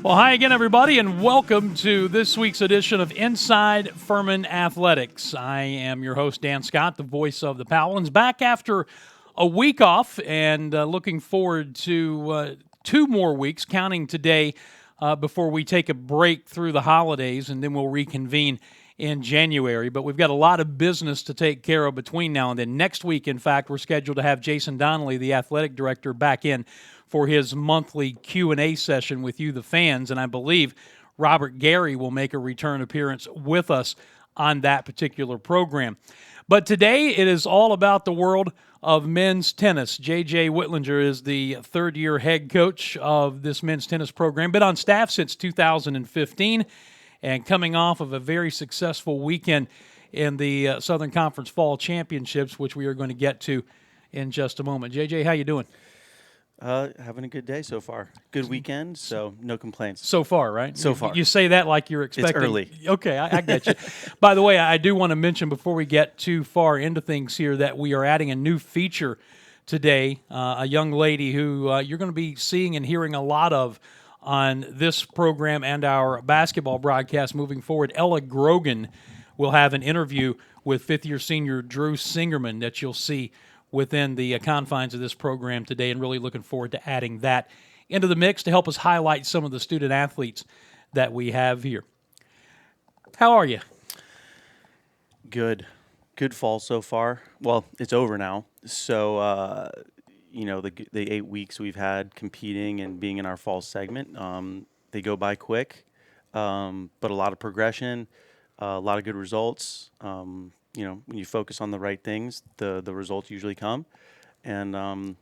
Well, hi again, everybody, and welcome to this week's edition of Inside Furman Athletics. I am your host, Dan Scott, the voice of the Paladins, back after a week off and looking forward to 2 more weeks, counting today before we take a break through the holidays, and then we'll reconvene in January. But we've got a lot of business to take care of between now and then. Next week, in fact, we're scheduled to have Jason Donnelly, the athletic director, back in for his monthly Q&A session with you, the fans, and I believe Robert Gary will make a return appearance with us on that particular program. But today it is all about the world of men's tennis. JJ Whitlinger is the third-year head coach of this men's tennis program, been on staff since 2015, and coming off of a very successful weekend in the Southern Conference Fall Championships, which we are going to get to in just a moment. JJ, how you doing? Having a good day so far. Good weekend, so no complaints. So far, right? So far. You say that like you're expecting. It's early. Okay, I get you. By the way, I do want to mention before we get too far into things here that we are adding a new feature today, a young lady who you're going to be seeing and hearing a lot of on this program and our basketball broadcast moving forward. Ella Grogan will have an interview with fifth-year senior Drew Singerman that you'll see within the confines of this program today, and really looking forward to adding that into the mix to help us highlight some of the student athletes that we have here. How are you? Good. Good fall so far. Well, it's over now. So, the 8 weeks we've had competing and being in our fall segment, they go by quick, but a lot of progression, a lot of good results. When you focus on the right things, the results usually come, and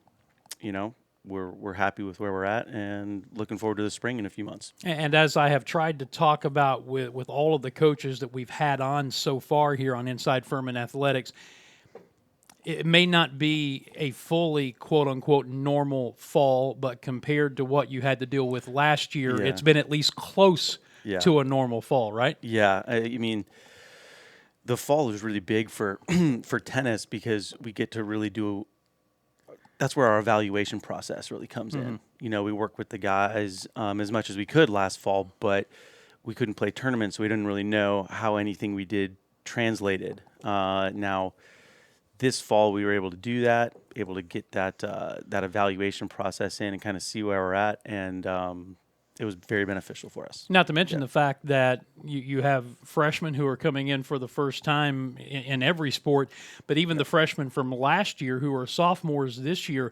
we're happy with where we're at and looking forward to the spring in a few months. And as I have tried to talk about with all of the coaches that we've had on so far here on Inside Furman Athletics, it may not be a fully quote-unquote normal fall, but compared to what you had to deal with last year, It's been at least close to a normal fall, right? Yeah, I mean, the fall is really big for for tennis because we get to really do. That's where our evaluation process really comes in. We work with the guys as much as we could last fall, but we couldn't play tournaments, so we didn't really know how anything we did translated. Now, this fall we were able to do that, able to get that evaluation process in and kind of see where we're at, and it was very beneficial for us. Not to mention the fact that you have freshmen who are coming in for the first time in every sport, but even the freshmen from last year who are sophomores this year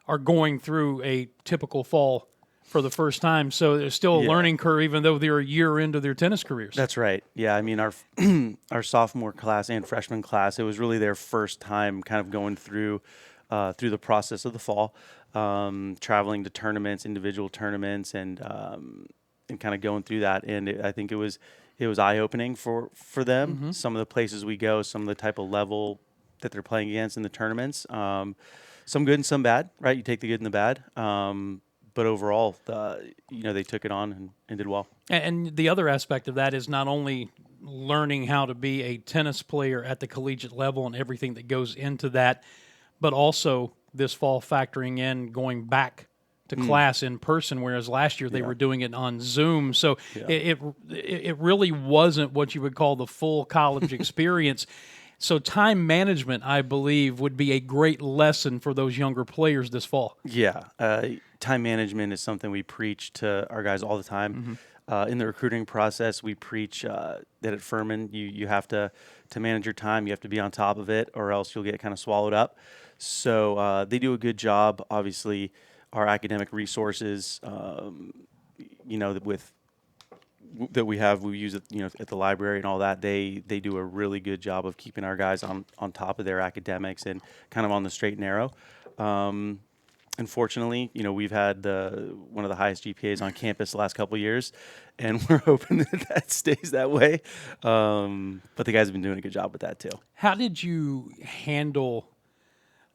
are going through a typical fall for the first time. So there's still a learning curve, even though they're a year into their tennis careers. That's right. Yeah, I mean, our sophomore class and freshman class, it was really their first time kind of going through the process of the fall. Traveling to tournaments, individual tournaments, and kind of going through that. And I think it was eye-opening for them. Some of the places we go, some of the type of level that they're playing against in the tournaments. Some good and some bad, right? You take the good and the bad. But overall, they took it on and did well. And the other aspect of that is not only learning how to be a tennis player at the collegiate level and everything that goes into that, but also this fall factoring in going back to class in person, whereas last year they were doing it on Zoom. So it really wasn't what you would call the full college experience. So time management, I believe, would be a great lesson for those younger players this fall. Yeah, time management is something we preach to our guys all the time. In the recruiting process, we preach that at Furman, you have to manage your time. You have to be on top of it, or else you'll get kind of swallowed up. So they do a good job. Obviously, our academic resources, that we have, we use it, at the library and all that. They do a really good job of keeping our guys on top of their academics and kind of on the straight and narrow. Unfortunately, we've had one of the highest GPAs on campus the last couple of years, and we're hoping that stays that way. But the guys have been doing a good job with that too. How did you handle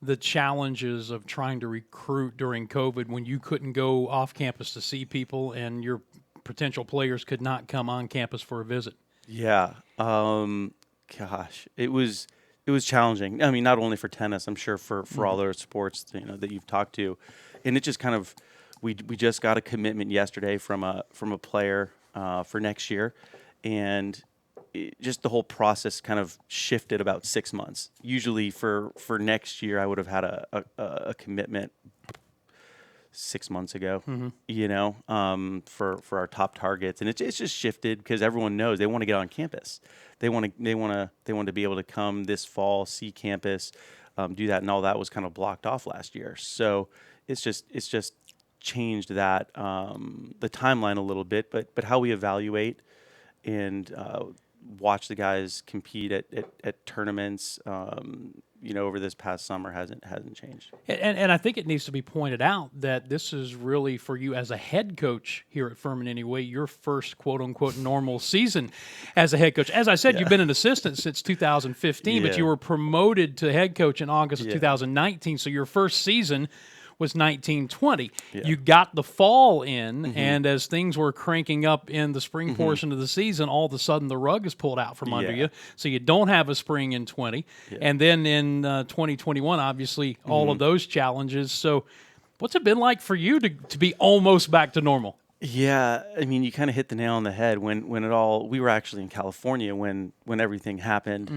the challenges of trying to recruit during COVID when you couldn't go off campus to see people and your potential players could not come on campus for a visit? Yeah. It was challenging. I mean, not only for tennis, I'm sure for all other sports, that you've talked to. And it just kind of we just got a commitment yesterday from a player for next year, and just the whole process kind of shifted about 6 months. Usually for next year, I would have had a commitment 6 months ago, for our top targets, and it's just shifted because everyone knows they want to get on campus. They want to be able to come this fall, see campus, do that, and all that was kind of blocked off last year. So it's just changed that the timeline a little bit, but how we evaluate and watch the guys compete at tournaments, over this past summer hasn't changed. And I think it needs to be pointed out that this is really, for you as a head coach here at Furman anyway, your first quote-unquote normal season as a head coach. As I said, you've been an assistant since 2015, but you were promoted to head coach in August of 2019, so your first season was 1920. Yeah. You got the fall in, and as things were cranking up in the spring portion of the season, all of a sudden the rug is pulled out from under you. So you don't have a spring in 20. Yeah. And then in 2021, obviously, all of those challenges. So what's it been like for you to be almost back to normal? Yeah, I mean, you kind of hit the nail on the head when it all. We were actually in California when everything happened,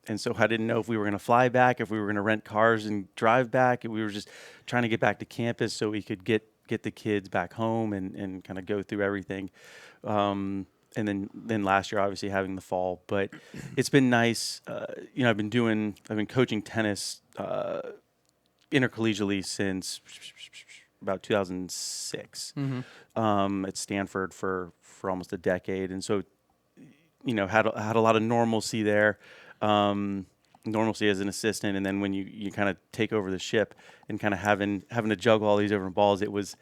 and so I didn't know if we were going to fly back, if we were going to rent cars and drive back. And we were just trying to get back to campus so we could get the kids back home and kind of go through everything. And then last year, obviously having the fall, but it's been nice. I've been coaching tennis intercollegially since about 2006 at Stanford for almost a decade, and so had a lot of normalcy there, normalcy as an assistant, and then when you kind of take over the ship and kind of having to juggle all these different balls, it was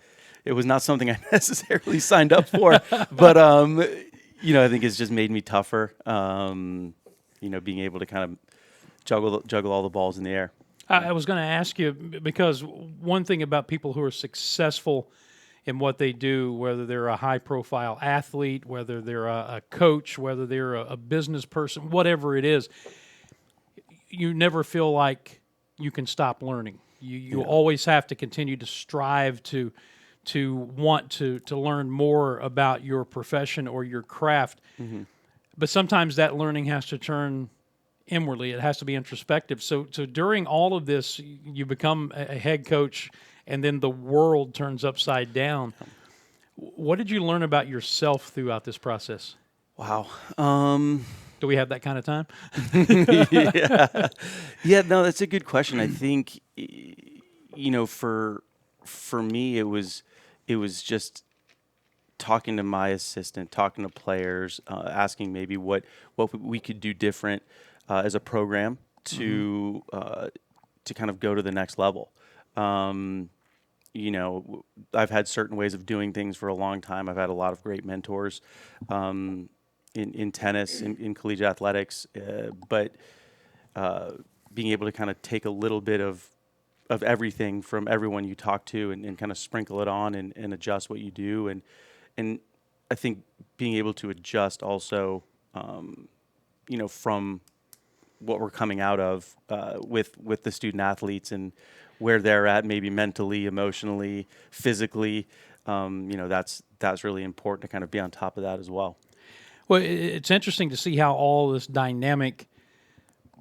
not something I necessarily signed up for, but I think it's just made me tougher. Being able to kind of juggle all the balls in the air. I was going to ask you, because one thing about people who are successful in what they do, whether they're a high-profile athlete, whether they're a coach, whether they're a business person, whatever it is, you never feel like you can stop learning. You always have to continue to strive to want to learn more about your profession or your craft. But sometimes that learning has to turn inwardly. It has to be introspective. So during all of this, you become a head coach, and then the world turns upside down. What did you learn about yourself throughout this process? Wow. Do we have that kind of time? Yeah. No, that's a good question. I think, for me, it was just talking to my assistant, talking to players, asking maybe what we could do different as a program to kind of go to the next level. I've had certain ways of doing things for a long time. I've had a lot of great mentors in tennis, in collegiate athletics, but being able to kind of take a little bit of everything from everyone you talk to and kind of sprinkle it on and adjust what you do. And I think being able to adjust also, from what we're coming out of with the student athletes and where they're at, maybe mentally, emotionally, physically, that's really important to kind of be on top of that as well. Well, it's interesting to see how all this dynamic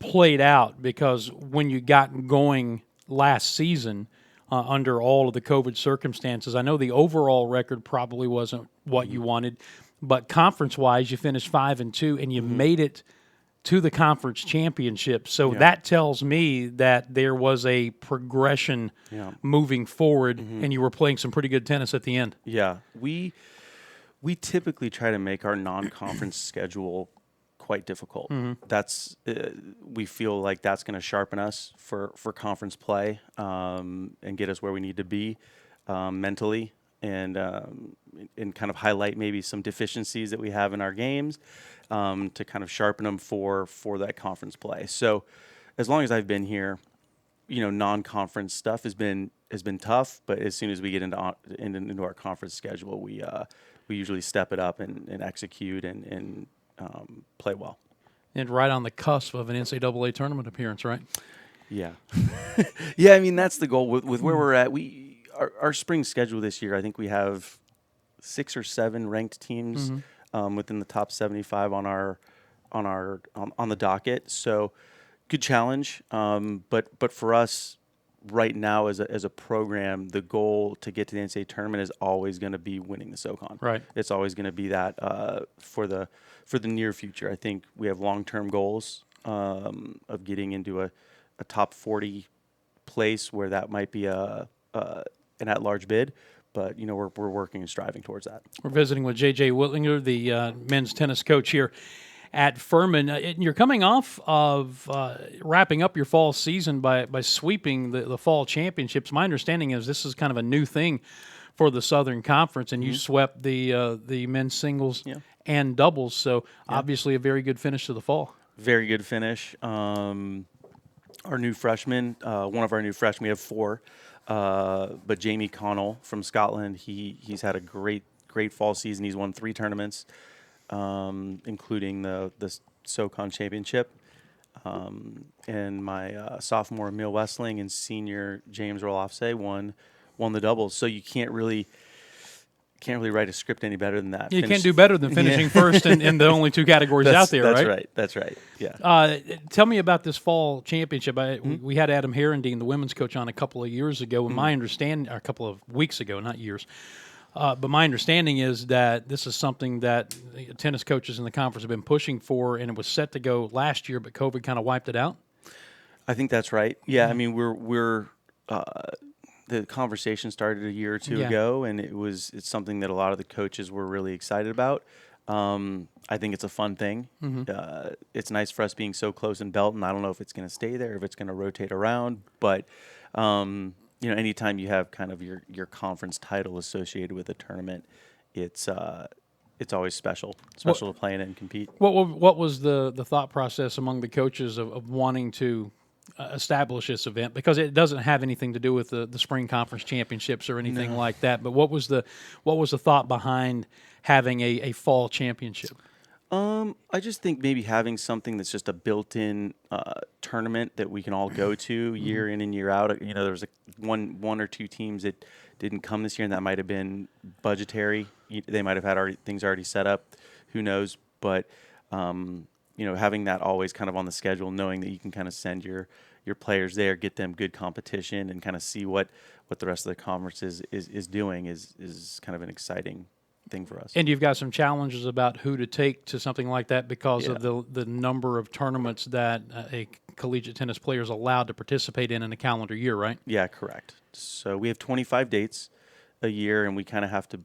played out, because when you got going last season under all of the COVID circumstances, I know the overall record probably wasn't what you wanted, but conference-wise, you finished 5-2, and you made it to the conference championship. So that tells me that there was a progression moving forward, and you were playing some pretty good tennis at the end. Yeah, we typically try to make our non-conference schedule quite difficult. That's we feel like that's going to sharpen us for conference play and get us where we need to be mentally, and kind of highlight maybe some deficiencies that we have in our games to kind of sharpen them for that conference play. So as long as I've been here, non-conference stuff has been tough, but as soon as we get into our conference schedule, we usually step it up and execute and play well. And right on the cusp of an NCAA tournament appearance, right? Yeah. Yeah, I mean, that's the goal. With where we're at, our spring schedule this year, I think we have 6 or 7 ranked teams within the top 75 on the docket. So good challenge. But for us right now as a program, the goal to get to the NCAA tournament is always going to be winning the SoCon. Right. It's always going to be that for the near future. I think we have long-term goals of getting into a top 40 place where that might be an at-large bid. But, we're working and striving towards that. We're visiting with JJ Whitlinger, the men's tennis coach here at Furman. You're coming off of wrapping up your fall season by sweeping the fall championships. My understanding is this is kind of a new thing for the Southern Conference, and you swept the men's singles and doubles. So obviously a very good finish to the fall. Very good finish. Our new freshman, one of our new freshmen, we have 4. But Jamie Connell from Scotland, he's had a great fall season. He's won 3 tournaments, including the SoCon championship. And my sophomore Emil Westling and senior James Rolofse won the doubles. So you can't really write a script any better than that. You can't do better than finishing first in the only 2 categories out there, right? That's right. Yeah. Tell me about this fall championship. We had Adam Herendeen, the women's coach, on a couple of years ago. And my understanding, a couple of weeks ago, not years. But my understanding is that this is something that tennis coaches in the conference have been pushing for, and it was set to go last year, but COVID kind of wiped it out. I think that's right. Yeah. I mean, we're the conversation started a year or 2 ago, and it's something that a lot of the coaches were really excited about. I think it's a fun thing. It's nice for us being so close in Belton. I don't know if it's going to stay there, if it's going to rotate around, but anytime you have kind of your conference title associated with a tournament, it's always special to play in it and compete. What was the thought process among the coaches of wanting to establish this event, because it doesn't have anything to do with the spring conference championships or anything like that? But what was the thought behind having a fall championship? I just think maybe having something that's just a built-in tournament that we can all go to year in and year out. There was one or 2 teams that didn't come this year, and that might have been budgetary. They might have had things already set up. Who knows? But having that always kind of on the schedule, knowing that you can kind of send your players there, get them good competition, and kind of see what the rest of the conference is doing is kind of an exciting thing for us. And you've got some challenges about who to take to something like that because of the number of tournaments that a collegiate tennis player is allowed to participate in a calendar year, right? Yeah, correct. So we have 25 dates a year, and we kind of have to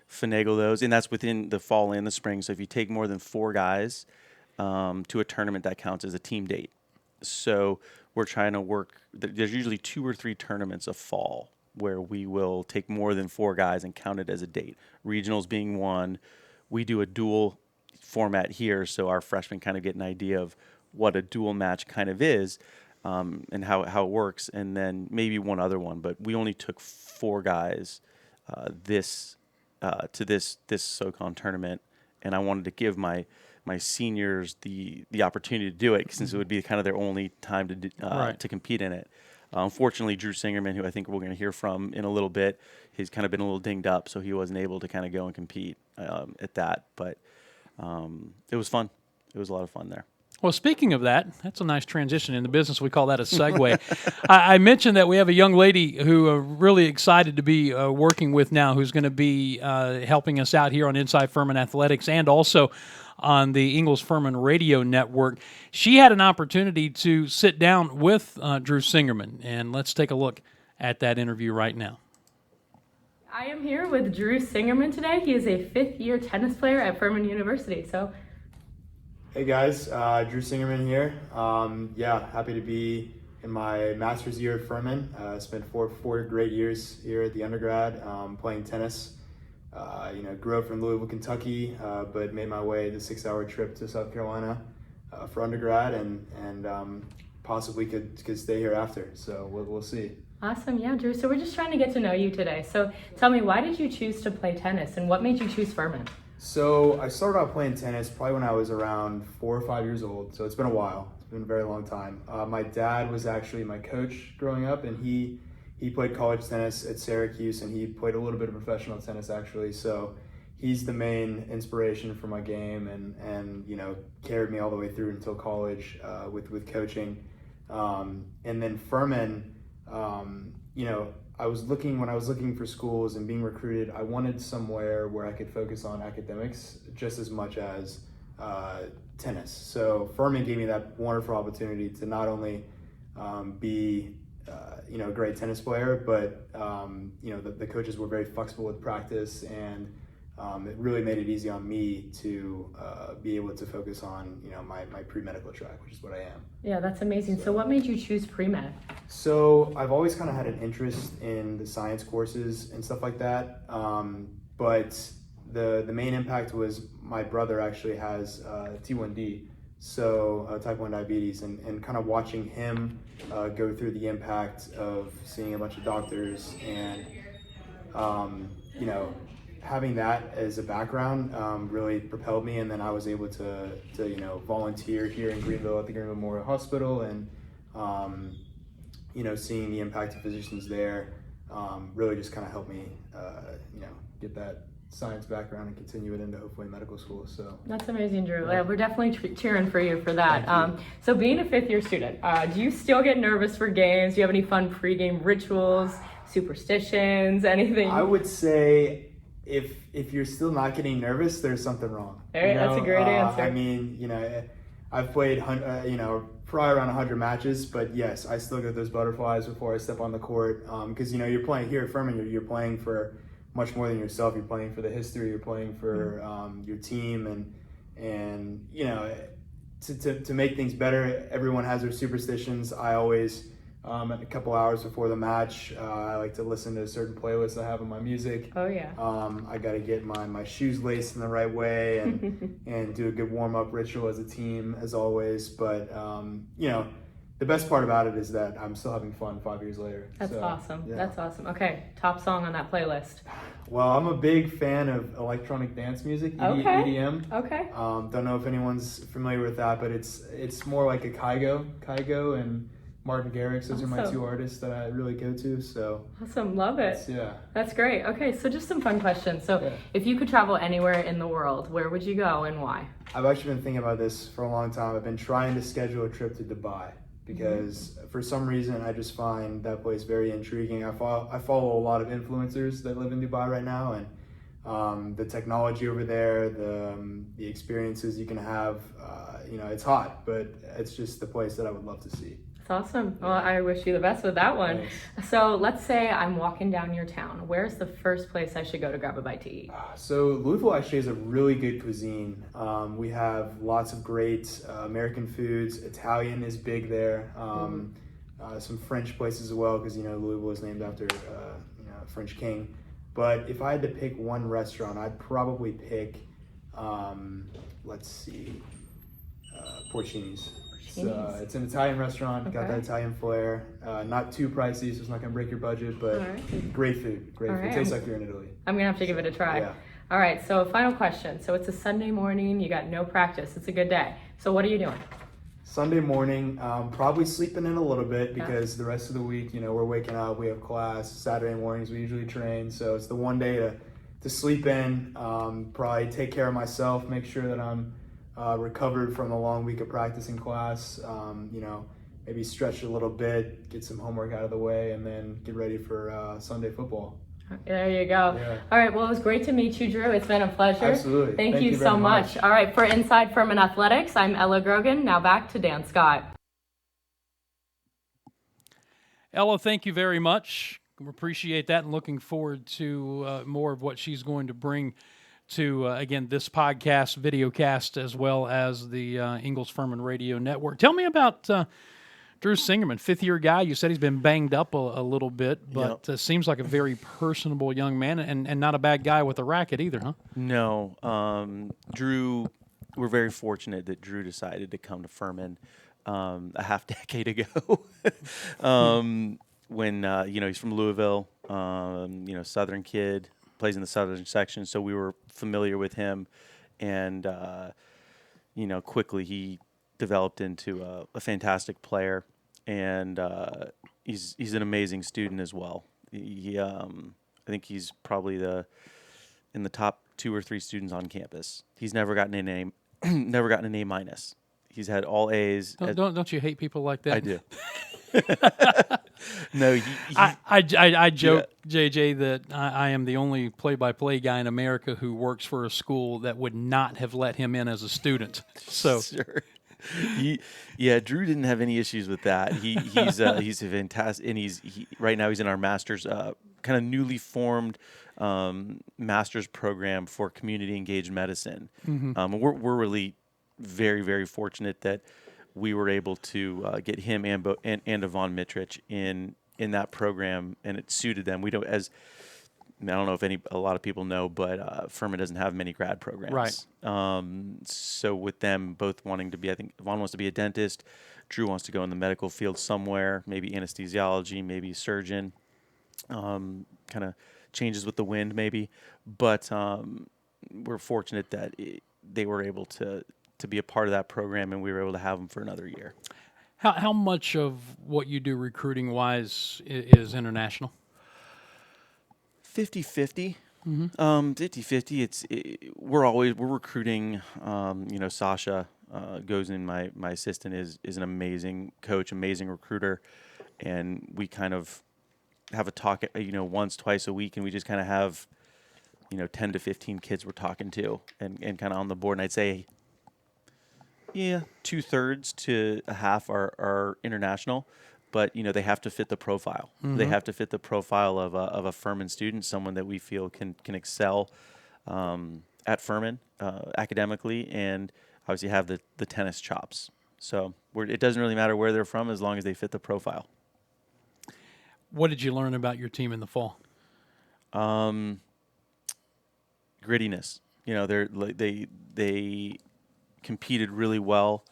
finagle those, and that's within the fall and the spring. So if you take more than 4 guys to a tournament, that counts as a team date. So we're trying to work. There's usually 2 or 3 tournaments a fall where we will take more than 4 guys and count it as a date. Regionals being one. We do a dual format here, so our freshmen kind of get an idea of what a dual match kind of is and how it works, and then maybe one other one. But we only took 4 guys to this SoCon tournament, and I wanted to give my seniors the opportunity to do it, since it would be kind of their only time to compete in it. Unfortunately, Drew Singerman, who I think we're going to hear from in a little bit, he's kind of been a little dinged up, so he wasn't able to kind of go and compete at that. But it was fun. It was a lot of fun there. Well, speaking of that, that's a nice transition. In the business, we call that a segue. I mentioned that we have a young lady who are really excited to be working with now, who's going to be helping us out here on Inside Furman Athletics and also on the Ingles Furman Radio Network. She had an opportunity to sit down with Drew Singerman, and let's take a look at that interview right now. I am here with Drew Singerman today. He is a 5th-year tennis player at Furman University. Hey guys, Drew Singerman here. Happy to be in my master's year at Furman. Spent four great years here at the undergrad playing tennis. Grew up from Louisville, Kentucky, but made my way the 6-hour trip to South Carolina for undergrad, and possibly could stay here after. So we'll see. Awesome, yeah, Drew. So we're just trying to get to know you today. So tell me, why did you choose to play tennis, and what made you choose Furman? So I started out playing tennis probably when I was around 4 or 5 years old. So it's been a while. It's been a very long time. My dad was actually my coach growing up, and he he played college tennis at Syracuse, and he played a little bit of professional tennis actually. So he's the main inspiration for my game, and you know, carried me all the way through until college with coaching. And then Furman, you know, when I was looking for schools and being recruited, I wanted somewhere where I could focus on academics just as much as tennis. So Furman gave me that wonderful opportunity to not only be you know, a great tennis player, but you know, the coaches were very flexible with practice, and it really made it easy on me to be able to focus on, you know, my pre-medical track, which is what I am. Yeah, that's amazing. So what made you choose pre-med? So I've always kind of had an interest in the science courses and stuff like that, but the main impact was my brother actually has T1D, so type 1 diabetes, and kind of watching him go through the impact of seeing a bunch of doctors, and you know, having that as a background really propelled me. And then I was able to you know, volunteer here in Greenville at the Greenville Memorial Hospital, and you know, seeing the impact of physicians there really just kind of helped me you know, get that science background and continue it into hopefully medical school. So That's amazing, Drew. Yeah. Yeah, we're definitely cheering for you for that. Thank you. So being a fifth-year student, do you still get nervous for games? Do you have any fun pregame rituals, superstitions, anything? I would say if you're still not getting nervous, there's something wrong. All right, that's a great answer. I mean, you know, I've played you know, probably around 100 matches, but yes, I still get those butterflies before I step on the court, because you know, you're playing here at Furman, you're playing for much more than yourself. You're playing for the history, you're playing for your team, and you know, to make things better, everyone has their superstitions. I always a couple hours before the match, I like to listen to a certain playlist I have on my music. Oh yeah. I got to get my shoes laced in the right way, and do a good warm-up ritual as a team, as always. But you know, the best part about it is that I'm still having fun 5 years later. That's So, awesome. yeah. That's awesome. Okay, top song on that playlist. Well, I'm a big fan of electronic dance music, Okay. EDM. Okay. Don't know if anyone's familiar with that, but it's more like a Kygo and Martin Garrix. Those are my Awesome. two artists that I really go to. So Awesome. Love it. yeah. That's great. Okay, so just some fun questions. So Yeah. if you could travel anywhere in the world, where would you go and why? I've actually been thinking about this for a long time. I've been trying to schedule a trip to Dubai because for some reason I just find that place very intriguing. I follow a lot of influencers that live in Dubai right now, and the technology over there, the experiences you can have, you know, it's hot, but it's just the place that I would love to see. That's awesome. Well, I wish you the best with that one. Thanks. So let's say I'm walking down your town. Where's the first place I should go to grab a bite to eat? So Louisville actually has a really good cuisine. We have lots of great American foods. Italian is big there. Some French places as well, because you know, Louisville is named after you know, a French king. But if I had to pick one restaurant, I'd probably pick let's see, Porcini's. It's an Italian restaurant. Got Okay. that Italian flair. Not too pricey, so it's not gonna break your budget. But All right. great food. Great All food. right. Tastes like you're in Italy. I'm gonna have to give it a try. Yeah. All right, so final question. So it's a Sunday morning, you got no practice. It's a good day. So what are you doing? Sunday morning, probably sleeping in a little bit because the rest of the week, you know, we're waking up, we have class. Saturday mornings we usually train, so it's the one day to sleep in. Probably take care of myself, make sure that I'm recovered from the long week of practice in class. You know, maybe stretch a little bit, get some homework out of the way, and then get ready for Sunday football. There you go. Yeah. All right, well, it was great to meet you, Drew. It's been a pleasure. Absolutely. Thank you very so much. All right, for Inside Furman Athletics, I'm Ella Grogan. Now back to Dan Scott. Ella, thank you very much. Appreciate that, and looking forward to more of what she's going to bring to, again, this podcast, videocast, as well as the Ingalls Furman Radio Network. Tell me about Drew Singerman, fifth-year guy. You said he's been banged up a little bit, but seems like a very personable young man, and not a bad guy with a racket either, huh? No. Drew, we're very fortunate that Drew decided to come to Furman a half decade ago. When, you know, he's from Louisville, you know, Southern kid, plays in the Southern section, so we were familiar with him. And, you know, quickly he developed into a fantastic player. And he's an amazing student as well. I think he's probably in the top 2 or 3 students on campus. He's never gotten an A, never gotten an A minus. He's had all A's. Don't you hate people like that? I do. No, I joke, JJ, that I am the only play-by-play guy in America who works for a school that would not have let him in as a student. So sure. Drew didn't have any issues with that. He's a fantastic, and right now he's in our master's, kind of newly formed master's program for community engaged medicine. We're really very, very fortunate that we were able to get him and Yvonne Mitrich in that program, and it suited them. We don't, I don't know if a lot of people know, but Furman doesn't have many grad programs. Right. So with them both wanting to be, I think Yvonne wants to be a dentist, Drew wants to go in the medical field somewhere, maybe anesthesiology, maybe surgeon. Kind of changes with the wind, maybe. But we're fortunate that they were able to be a part of that program, and we were able to have them for another year. How much of what you do recruiting-wise is international? 50-50. 50-50. We're recruiting. Sasha Gozin, my assistant, is an amazing coach, amazing recruiter, and we kind of have a talk, once, twice a week, and we just kind of have, 10 to 15 kids we're talking to, and kind of on the board. And I'd say, 2/3 to a half are international, but they have to fit the profile. They have to fit the profile of a Furman student, someone that we feel can excel at Furman academically, and obviously have the tennis chops. So it doesn't really matter where they're from as long as they fit the profile. What did you learn about your team in the fall? Grittiness. They competed really well.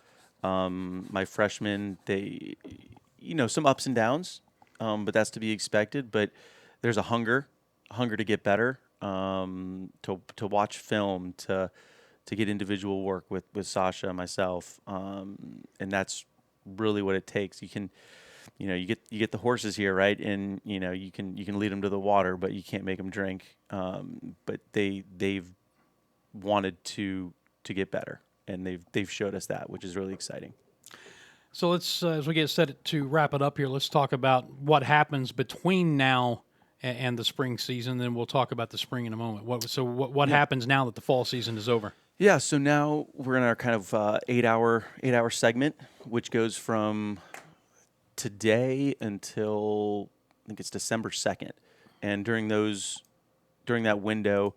My freshmen, they, some ups and downs, but that's to be expected. But there's a hunger to get better, to watch film, to get individual work with Sasha and myself, and that's really what it takes. You can, you get the horses here, right? And you can lead them to the water, but you can't make them drink. But they've wanted to get better, and they've showed us that, which is really exciting. So let's, as we get set to wrap it up here, let's talk about what happens between now and the spring season. Then we'll talk about the spring in a moment. What happens now that the fall season is over? Yeah. So now we're in our kind of 8-hour segment, which goes from today until I think it's December 2nd, and during that window,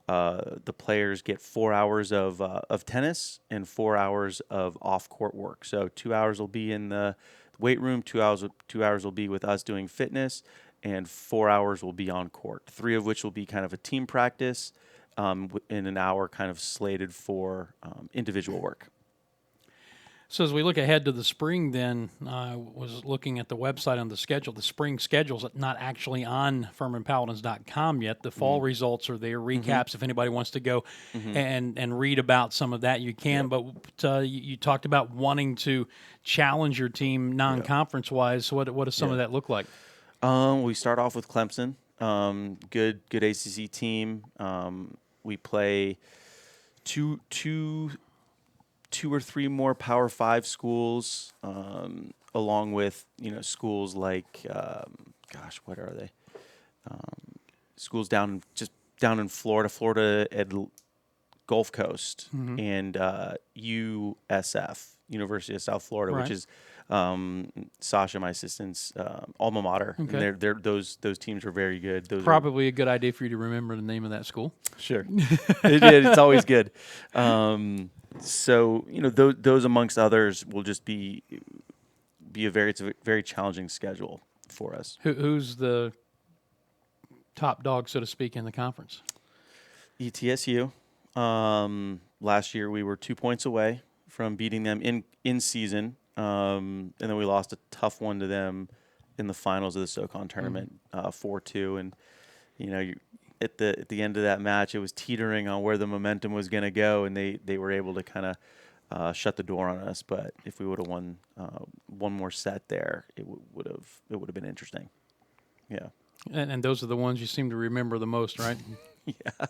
the players get 4 hours of tennis and 4 hours of off-court work. So 2 hours will be in the weight room, 2 hours will be with us doing fitness, and 4 hours will be on court. 3 of which will be kind of a team practice, in an hour kind of slated for individual work. So as we look ahead to the spring, then I was looking at the website on the schedule. The spring schedule's not actually on FurmanPaladins.com yet. The fall results are there, recaps. If anybody wants to go and read about some of that, you can. Yep. But you talked about wanting to challenge your team non-conference wise. So what does some of that look like? We start off with Clemson. Good ACC team. We play two or three more Power 5 schools, along with schools like what are they? Schools down in Florida at Gulf Coast, and USF, University of South Florida, right, which is Sasha, my assistant's alma mater. Okay. And those teams are very good. Probably a good idea for you to remember the name of that school. Sure, it's always good. So those amongst others will just be it's a very challenging schedule for us. Who's the top dog, so to speak, in the conference? ETSU. Last year we were 2 points away from beating them in season, and then we lost a tough one to them in the finals of the SoCon tournament, 4-2, and at the end of that match, it was teetering on where the momentum was going to go, and they were able to kind of shut the door on us. But if we would have won one more set there, it would have been interesting. Yeah. And those are the ones you seem to remember the most, right? Yeah.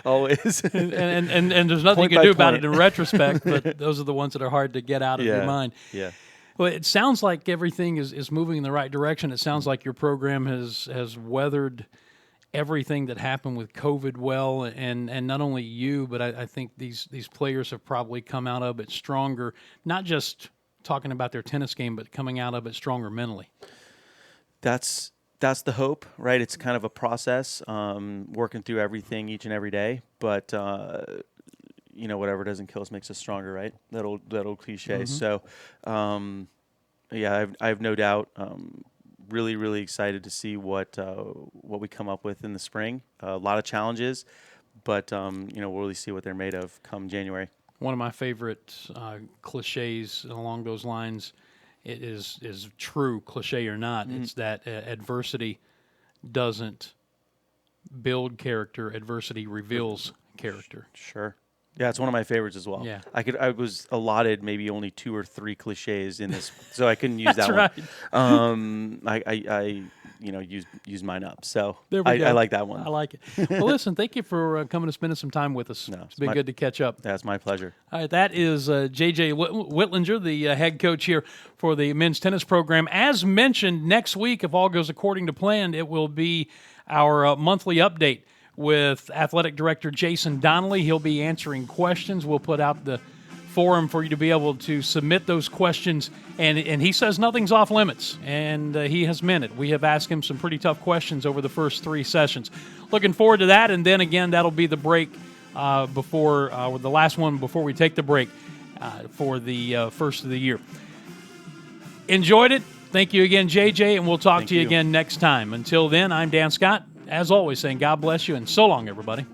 Always. and there's nothing Point you can by do about point. it in retrospect, but those are the ones that are hard to get out of your mind. Yeah. Well, it sounds like everything is moving in the right direction. It sounds like your program has weathered everything that happened with COVID well, and not only you, but I think these players have probably come out of it stronger, not just talking about their tennis game, but coming out of it stronger mentally. That's the hope, right? It's kind of a process, working through everything each and every day. But whatever doesn't kill us makes us stronger, right? That old cliche. So, I have no doubt. Really, really excited to see what we come up with in the spring. A lot of challenges, but we'll really see what they're made of come January. One of my favorite cliches along those lines, it is true, cliche or not, it's that adversity doesn't build character, adversity reveals character. Sure. Yeah, it's one of my favorites as well. Yeah. I was allotted maybe only 2 or 3 cliches in this, so I couldn't use That's that one. I use mine up. So There we go. I like that one. I like it. Well, listen, thank you for coming and spending some time with us. No, It's been good to catch up. That's my pleasure. All right, that is JJ Whitlinger, the head coach here for the men's tennis program. As mentioned, next week, if all goes according to plan, it will be our monthly update with athletic director Jason Donnelly. He'll be answering questions. We'll put out the forum for you to be able to submit those questions, and he says nothing's off limits, and he has meant it. We have asked him some pretty tough questions over the first 3 sessions. Looking forward to that, and then again, that'll be the break before the last one before we take the break for the first of the year. Enjoyed it. Thank you again, JJ, and we'll talk to you again next time. Until then, I'm Dan Scott, as always, saying God bless you, and so long, everybody.